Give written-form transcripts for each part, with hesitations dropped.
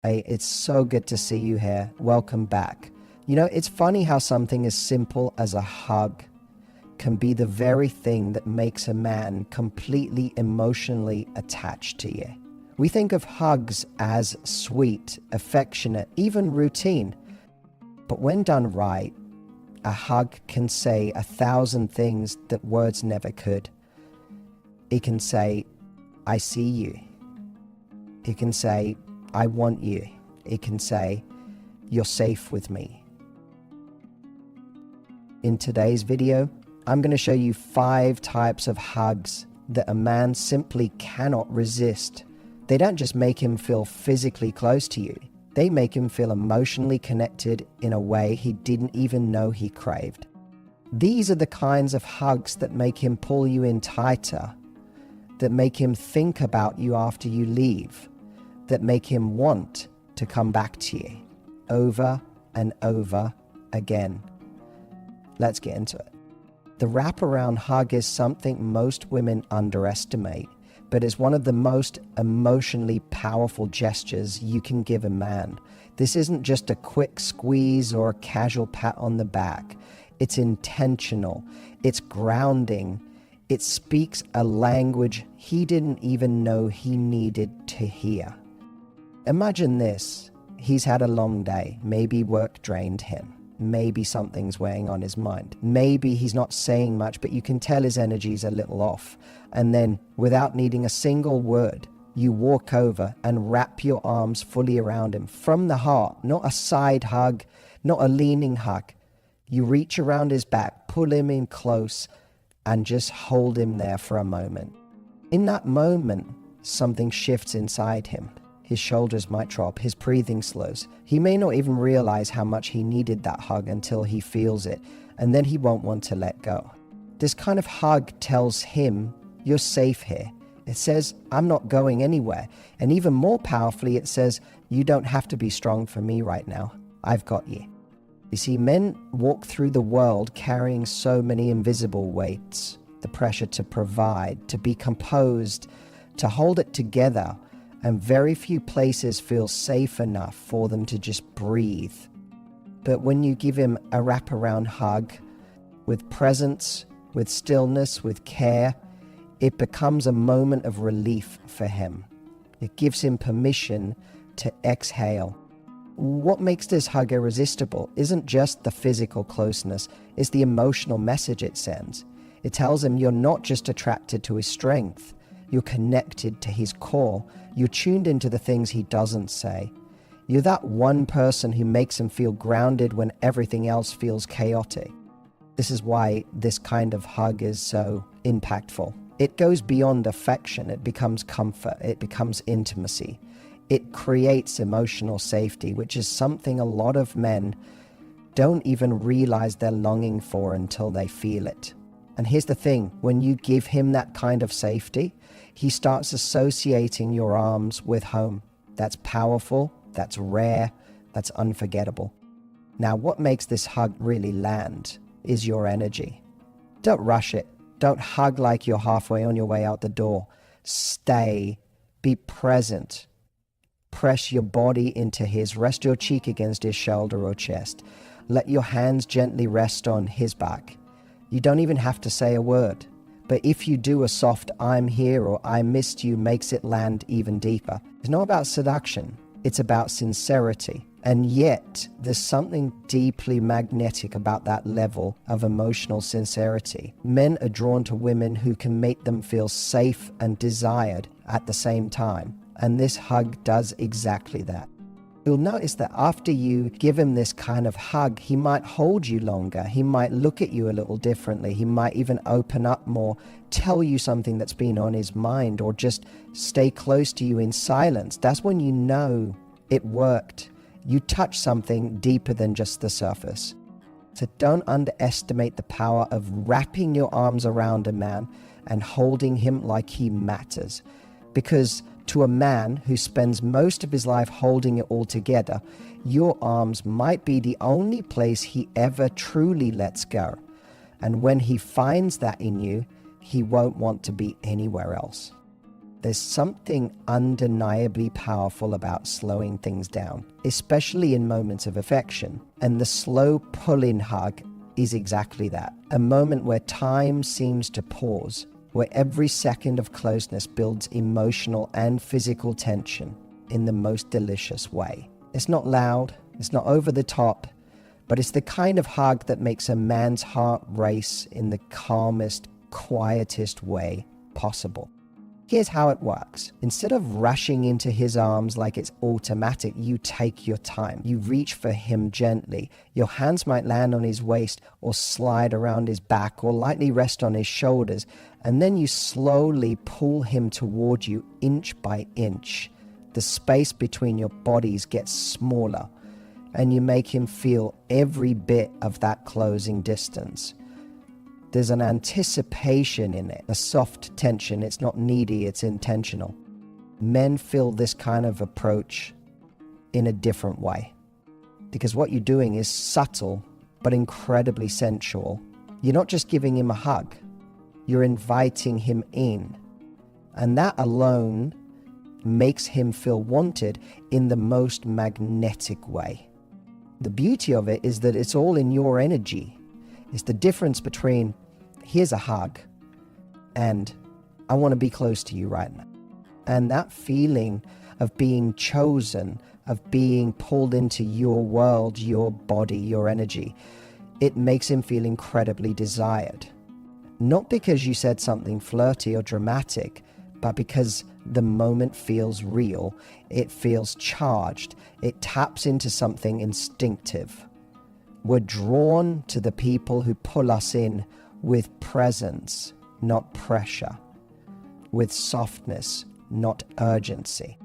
Hey, it's so good to see you here. Welcome back. You know, it's funny how something as simple as a hug can be the very thing that makes a man completely emotionally attached to you. We think of hugs as sweet, affectionate, even routine. But when done right, a hug can say 1,000 things that words never could. It can say, I see you. It can say, I want you. It can say, you're safe with me. In today's video, I'm going to show you 5 types of hugs that a man simply cannot resist. They don't just make him feel physically close to you. They make him feel emotionally connected in a way he didn't even know he craved. These are the kinds of hugs that make him pull you in tighter, that make him think about you after you leave, that make him want to come back to you over and over again. Let's get into it. The wraparound hug is something most women underestimate, but it's one of the most emotionally powerful gestures you can give a man. This isn't just a quick squeeze or a casual pat on the back. It's intentional. It's grounding. It speaks a language he didn't even know he needed to hear. Imagine this. He's had a long day. Maybe work drained him. Maybe something's weighing on his mind. Maybe he's not saying much, but you can tell his energy's a little off. And then, without needing a single word, you walk over and wrap your arms fully around him from the heart, not a side hug, not a leaning hug. You reach around his back, pull him in close, and just hold him there for a moment. In that moment, something shifts inside him. His shoulders might drop, his breathing slows. He may not even realize how much he needed that hug until he feels it, and then he won't want to let go. This kind of hug tells him, you're safe here. It says, I'm not going anywhere. And even more powerfully, it says, you don't have to be strong for me right now. I've got you. You see, men walk through the world carrying so many invisible weights. The pressure to provide, to be composed, to hold it together. And very few places feel safe enough for them to just breathe. But when you give him a wraparound hug, with presence, with stillness, with care, it becomes a moment of relief for him. It gives him permission to exhale. What makes this hug irresistible isn't just the physical closeness, it's the emotional message it sends. It tells him you're not just attracted to his strength, you're connected to his core. You're tuned into the things he doesn't say. You're that one person who makes him feel grounded when everything else feels chaotic. This is why this kind of hug is so impactful. It goes beyond affection. It becomes comfort. It becomes intimacy. It creates emotional safety, which is something a lot of men don't even realize they're longing for until they feel it. And here's the thing, when you give him that kind of safety, he starts associating your arms with home. That's powerful, that's rare, that's unforgettable. Now, what makes this hug really land is your energy. Don't rush it. Don't hug like you're halfway on your way out the door. Stay, be present. Press your body into his, rest your cheek against his shoulder or chest. Let your hands gently rest on his back. You don't even have to say a word. But if you do, a soft I'm here or I missed you makes it land even deeper. It's not about seduction. It's about sincerity. And yet, there's something deeply magnetic about that level of emotional sincerity. Men are drawn to women who can make them feel safe and desired at the same time. And this hug does exactly that. You'll notice that after you give him this kind of hug, he might hold you longer. He might look at you a little differently. He might even open up more, tell you something that's been on his mind, or just stay close to you in silence. That's when you know it worked. You touch something deeper than just the surface. So don't underestimate the power of wrapping your arms around a man and holding him like he matters. Because to a man who spends most of his life holding it all together, your arms might be the only place he ever truly lets go. And when he finds that in you, he won't want to be anywhere else. There's something undeniably powerful about slowing things down, especially in moments of affection. And the slow pull-in hug is exactly that. A moment where time seems to pause, where every second of closeness builds emotional and physical tension in the most delicious way. It's not loud, it's not over the top, but it's the kind of hug that makes a man's heart race in the calmest, quietest way possible. Here's how it works. Instead of rushing into his arms like it's automatic, you take your time. You reach for him gently. Your hands might land on his waist or slide around his back or lightly rest on his shoulders. And then you slowly pull him toward you inch by inch. The space between your bodies gets smaller and you make him feel every bit of that closing distance. There's an anticipation in it, a soft tension. It's not needy, it's intentional. Men feel this kind of approach in a different way because what you're doing is subtle but incredibly sensual. You're not just giving him a hug, you're inviting him in. And that alone makes him feel wanted in the most magnetic way. The beauty of it is that it's all in your energy. It's the difference between here's a hug and I want to be close to you right now. And that feeling of being chosen, of being pulled into your world, your body, your energy, it makes him feel incredibly desired. Not because you said something flirty or dramatic, but because the moment feels real, it feels charged, it taps into something instinctive. We're drawn to the people who pull us in with presence, not pressure, with softness, not urgency.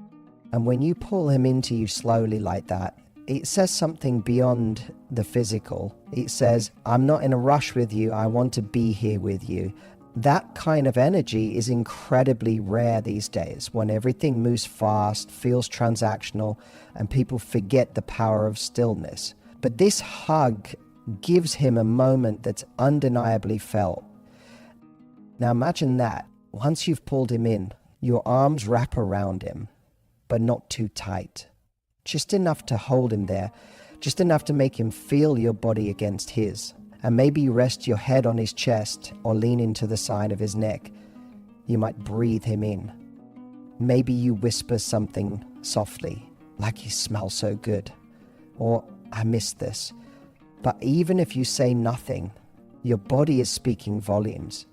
And when you pull him into you slowly like that, it says something beyond the physical. It says, I'm not in a rush with you, I want to be here with you. That kind of energy is incredibly rare these days when everything moves fast, feels transactional, and people forget the power of stillness. But this hug gives him a moment that's undeniably felt. Now imagine that. Once you've pulled him in, your arms wrap around him, but not too tight. Just enough to hold him there, just enough to make him feel your body against his. And maybe you rest your head on his chest or lean into the side of his neck. You might breathe him in. Maybe you whisper something softly, like you smell so good, or I miss this. But even if you say nothing, your body is speaking volumes.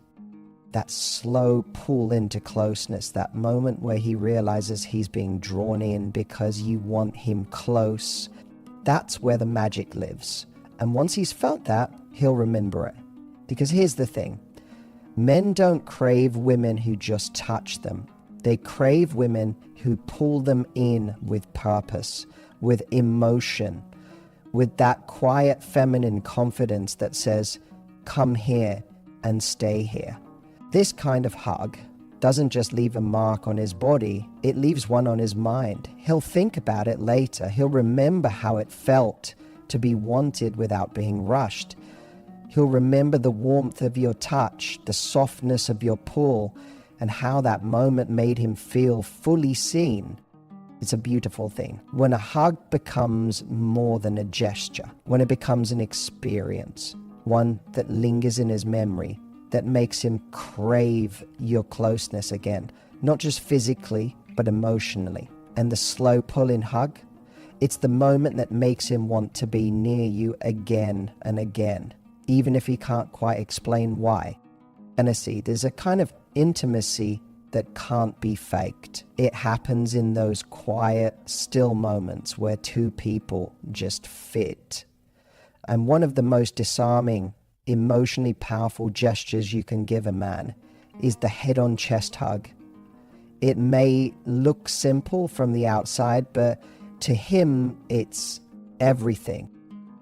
That slow pull into closeness, that moment where he realizes he's being drawn in because you want him close, that's where the magic lives. And once he's felt that, he'll remember it. Because here's the thing, men don't crave women who just touch them. They crave women who pull them in with purpose, with emotion, with that quiet feminine confidence that says, come here and stay here. This kind of hug doesn't just leave a mark on his body, it leaves one on his mind. He'll think about it later. He'll remember how it felt to be wanted without being rushed. He'll remember the warmth of your touch, the softness of your pull, and how that moment made him feel fully seen. It's a beautiful thing. When a hug becomes more than a gesture, when it becomes an experience, one that lingers in his memory, that makes him crave your closeness again, not just physically, but emotionally. And the slow pull-in hug, it's the moment that makes him want to be near you again and again, even if he can't quite explain why. And there's a kind of intimacy that can't be faked. It happens in those quiet, still moments where two people just fit. And one of the most disarming, emotionally powerful gestures you can give a man is the head-on chest hug. It may look simple from the outside, but to him, it's everything.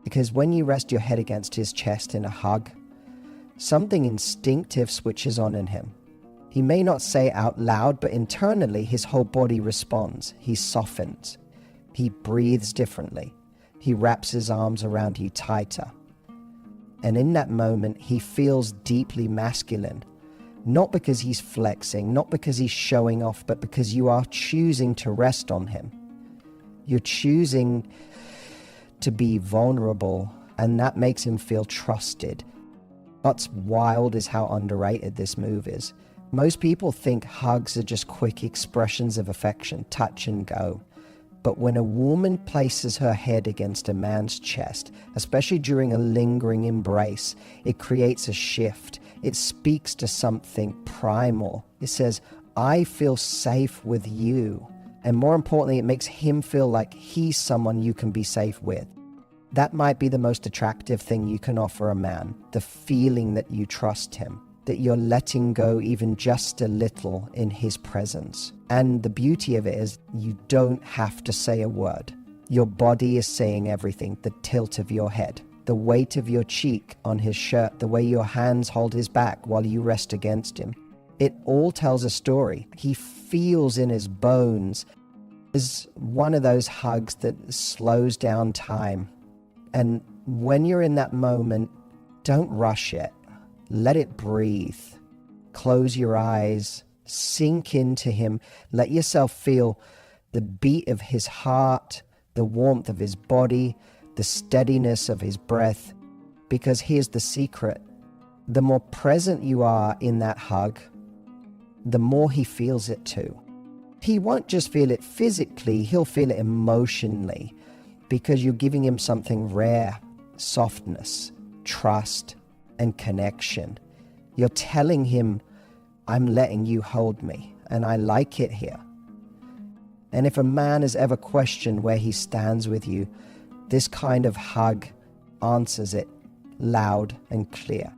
Because when you rest your head against his chest in a hug, something instinctive switches on in him. He may not say it out loud, but internally his whole body responds. He softens. He breathes differently. He wraps his arms around you tighter. And in that moment, he feels deeply masculine, Not because he's flexing, not because he's showing off, but because you are choosing to rest on him. You're choosing to be vulnerable, and that makes him feel trusted. What's wild is how underrated this move is. Most people think hugs are just quick expressions of affection, touch and go. But when a woman places her head against a man's chest, especially during a lingering embrace, it creates a shift. It speaks to something primal. It says, I feel safe with you. And more importantly, it makes him feel like he's someone you can be safe with. That might be the most attractive thing you can offer a man, the feeling that you trust him, that you're letting go even just a little in his presence. And the beauty of it is you don't have to say a word. Your body is saying everything, the tilt of your head, the weight of your cheek on his shirt, the way your hands hold his back while you rest against him. It all tells a story. He feels in his bones. It's one of those hugs that slows down time. And when you're in that moment, don't rush it. Let it breathe. Close your eyes. Sink into him. Let yourself feel the beat of his heart, the warmth of his body, the steadiness of his breath. Because here's the secret. The more present you are in that hug, the more he feels it too. He won't just feel it physically, he'll feel it emotionally. Because you're giving him something rare, softness, trust, and connection. You're telling him, I'm letting you hold me, and I like it here. And if a man has ever questioned where he stands with you, this kind of hug answers it loud and clear.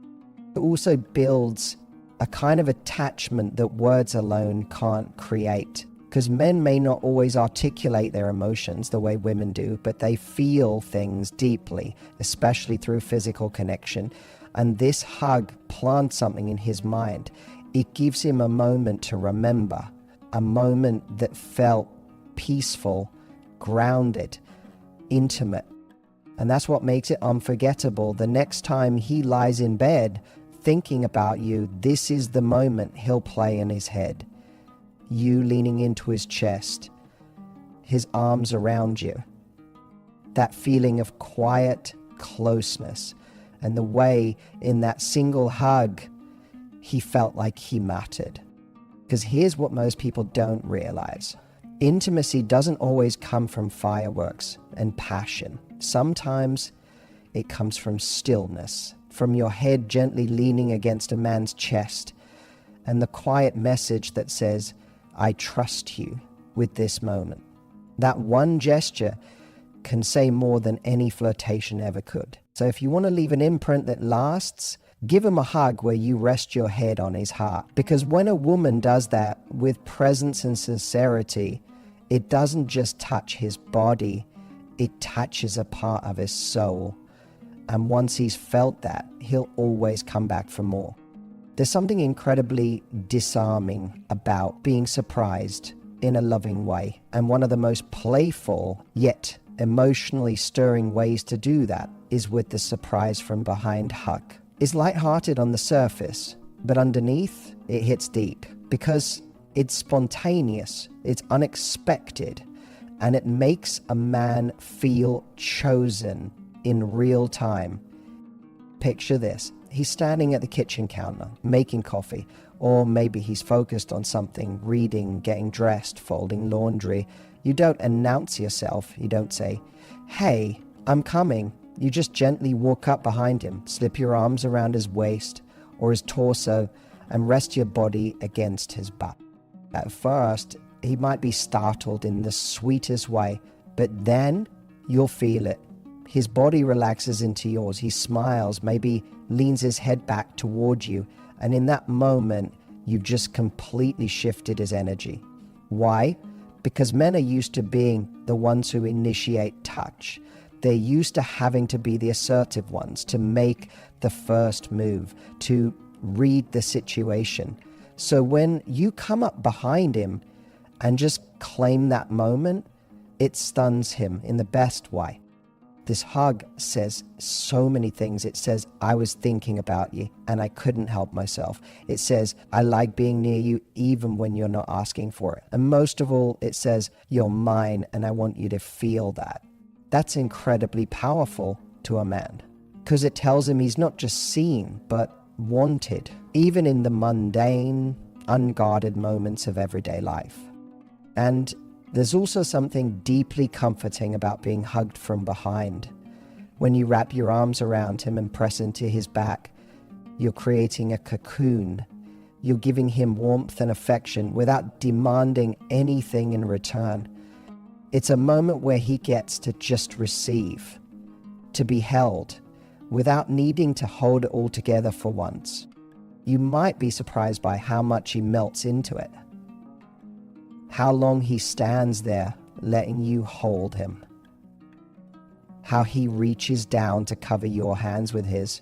It also builds a kind of attachment that words alone can't create. Because men may not always articulate their emotions the way women do, but they feel things deeply, especially through physical connection. And this hug plants something in his mind. It gives him a moment to remember, a moment that felt peaceful, grounded, intimate. And that's what makes it unforgettable. The next time he lies in bed thinking about you, this is the moment he'll play in his head. You leaning into his chest, his arms around you, that feeling of quiet closeness, and the way in that single hug he felt like he mattered. Because here's what most people don't realize. Intimacy doesn't always come from fireworks and passion. Sometimes it comes from stillness, from your head gently leaning against a man's chest, and the quiet message that says, I trust you with this moment. That one gesture can say more than any flirtation ever could. So if you want to leave an imprint that lasts, give him a hug where you rest your head on his heart. Because when a woman does that with presence and sincerity, it doesn't just touch his body, it touches a part of his soul. And once he's felt that, he'll always come back for more. There's something incredibly disarming about being surprised in a loving way. And one of the most playful, yet emotionally stirring ways to do that is with the surprise from behind hug. It's lighthearted on the surface, but underneath, it hits deep. Because it's spontaneous, it's unexpected, and it makes a man feel chosen in real time. Picture this. He's standing at the kitchen counter, making coffee, or maybe he's focused on something, reading, getting dressed, folding laundry. You don't announce yourself. You don't say, hey, I'm coming. You just gently walk up behind him, slip your arms around his waist or his torso, and rest your body against his butt. At first, he might be startled in the sweetest way, but then you'll feel it. His body relaxes into yours. He smiles, maybe leans his head back toward you. And in that moment, you've just completely shifted his energy. Why? Because men are used to being the ones who initiate touch. They're used to having to be the assertive ones, to make the first move, to read the situation. So when you come up behind him and just claim that moment, it stuns him in the best way. This hug says so many things. It says, I was thinking about you and I couldn't help myself. It says, I like being near you even when you're not asking for it. And most of all, it says, you're mine and I want you to feel that. That's incredibly powerful to a man because it tells him he's not just seen, but wanted, even in the mundane, unguarded moments of everyday life. And there's also something deeply comforting about being hugged from behind. When you wrap your arms around him and press into his back, you're creating a cocoon. You're giving him warmth and affection without demanding anything in return. It's a moment where he gets to just receive, to be held, without needing to hold it all together for once. You might be surprised by how much he melts into it. How long he stands there letting you hold him. How he reaches down to cover your hands with his,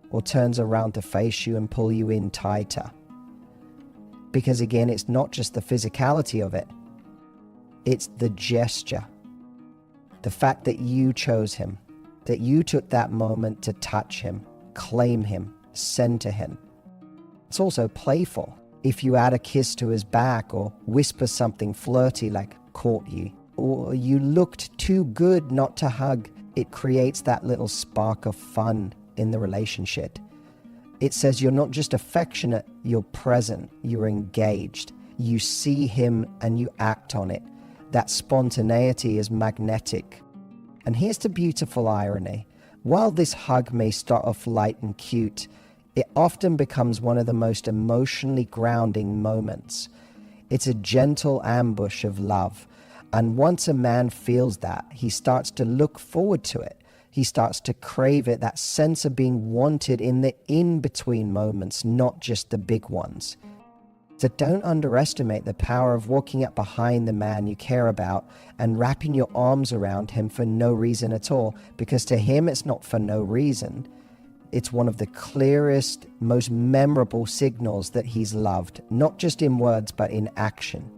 or turns around to face you and pull you in tighter. Because again, it's not just the physicality of it, it's the gesture. The fact that you chose him, that you took that moment to touch him, claim him, center him. It's also playful. If you add a kiss to his back or whisper something flirty like caught you, or you looked too good not to hug, it creates that little spark of fun in the relationship. It says you're not just affectionate, you're present, you're engaged. You see him and you act on it. That spontaneity is magnetic. And here's the beautiful irony. While this hug may start off light and cute, it often becomes one of the most emotionally grounding moments. It's a gentle ambush of love. And once a man feels that, he starts to look forward to it. He starts to crave it, that sense of being wanted in the in-between moments, not just the big ones. So don't underestimate the power of walking up behind the man you care about and wrapping your arms around him for no reason at all, because to him it's not for no reason. It's one of the clearest, most memorable signals that he's loved, not just in words, but in action.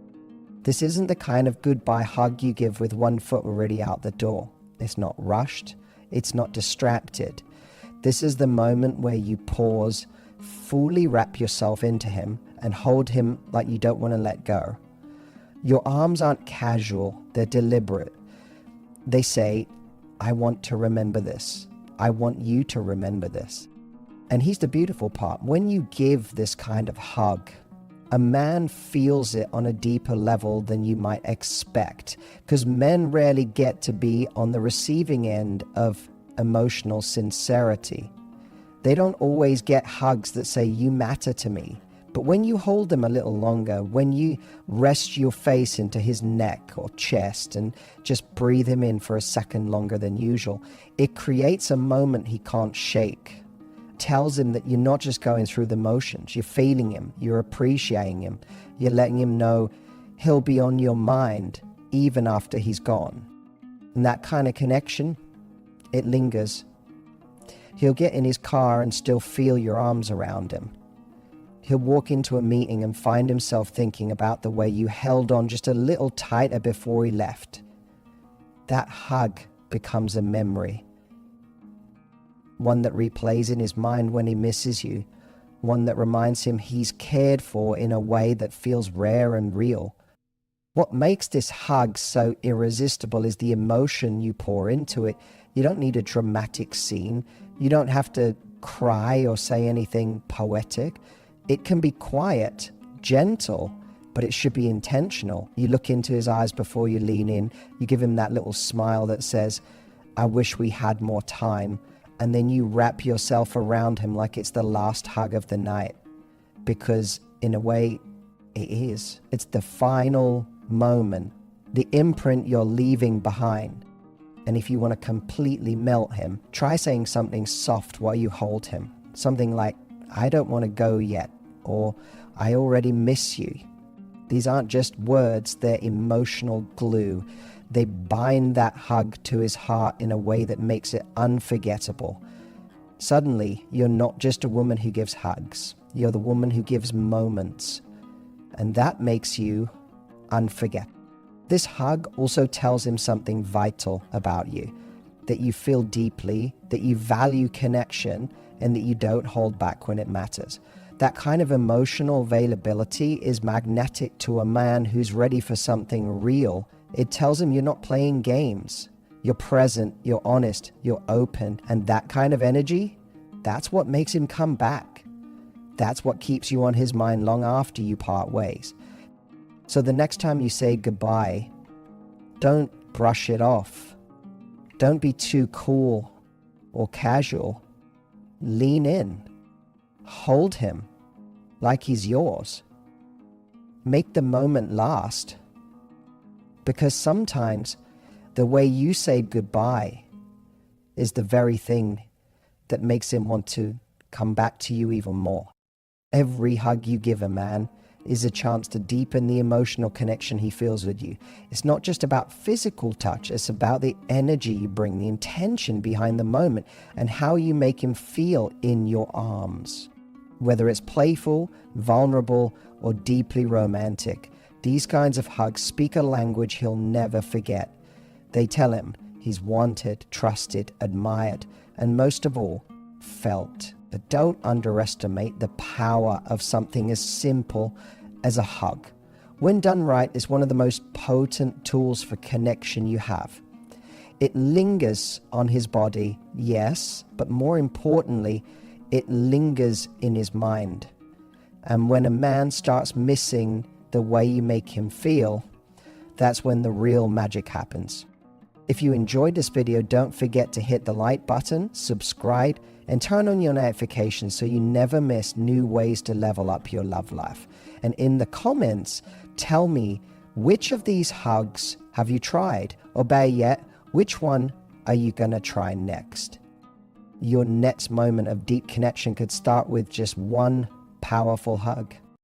This isn't the kind of goodbye hug you give with one foot already out the door. It's not rushed. It's not distracted. This is the moment where you pause, fully wrap yourself into him, and hold him like you don't want to let go. Your arms aren't casual, they're deliberate. They say, I want to remember this. I want you to remember this. And here's the beautiful part. When you give this kind of hug, a man feels it on a deeper level than you might expect, because men rarely get to be on the receiving end of emotional sincerity. They don't always get hugs that say, you matter to me. But when you hold them a little longer, when you rest your face into his neck or chest and just breathe him in for a second longer than usual, it creates a moment he can't shake. Tells him that you're not just going through the motions, you're feeling him, you're appreciating him, you're letting him know he'll be on your mind even after he's gone. And that kind of connection, it lingers. He'll get in his car and still feel your arms around him. He'll walk into a meeting and find himself thinking about the way you held on just a little tighter before he left. That hug becomes a memory. One that replays in his mind when he misses you. One that reminds him he's cared for in a way that feels rare and real. What makes this hug so irresistible is the emotion you pour into it. You don't need a dramatic scene. You don't have to cry or say anything poetic. It can be quiet, gentle, but it should be intentional. You look into his eyes before you lean in. You give him that little smile that says, I wish we had more time. And then you wrap yourself around him like it's the last hug of the night. Because in a way, it is. It's the final moment, the imprint you're leaving behind. And if you want to completely melt him, try saying something soft while you hold him. Something like, I don't want to go yet, or I already miss you. These aren't just words, they're emotional glue. They bind that hug to his heart in a way that makes it unforgettable. Suddenly, you're not just a woman who gives hugs. You're the woman who gives moments. And that makes you unforgettable. This hug also tells him something vital about you. that you feel deeply, that you value connection, and that you don't hold back when it matters. That kind of emotional availability is magnetic to a man who's ready for something real. It tells him you're not playing games. You're present, you're honest, you're open. And that kind of energy, that's what makes him come back. That's what keeps you on his mind long after you part ways. So the next time you say goodbye, don't brush it off. Don't be too cool or casual. Lean in. Hold him like he's yours. Make the moment last. Because sometimes the way you say goodbye is the very thing that makes him want to come back to you even more. Every hug you give a man is a chance to deepen the emotional connection he feels with you. It's not just about physical touch, it's about the energy you bring, the intention behind the moment, and how you make him feel in your arms. Whether it's playful, vulnerable, or deeply romantic, these kinds of hugs speak a language he'll never forget. They tell him he's wanted, trusted, admired, and most of all, felt. But don't underestimate the power of something as simple as a hug. When done right, it's one of the most potent tools for connection you have. It lingers on his body, yes, but more importantly, it lingers in his mind. And when a man starts missing the way you make him feel, that's when the real magic happens. If you enjoyed this video, don't forget to hit the like button, subscribe, and turn on your notifications so you never miss new ways to level up your love life. And in the comments, tell me, which of these hugs have you tried? Or better yet, which one are you going to try next? Your next moment of deep connection could start with just one powerful hug.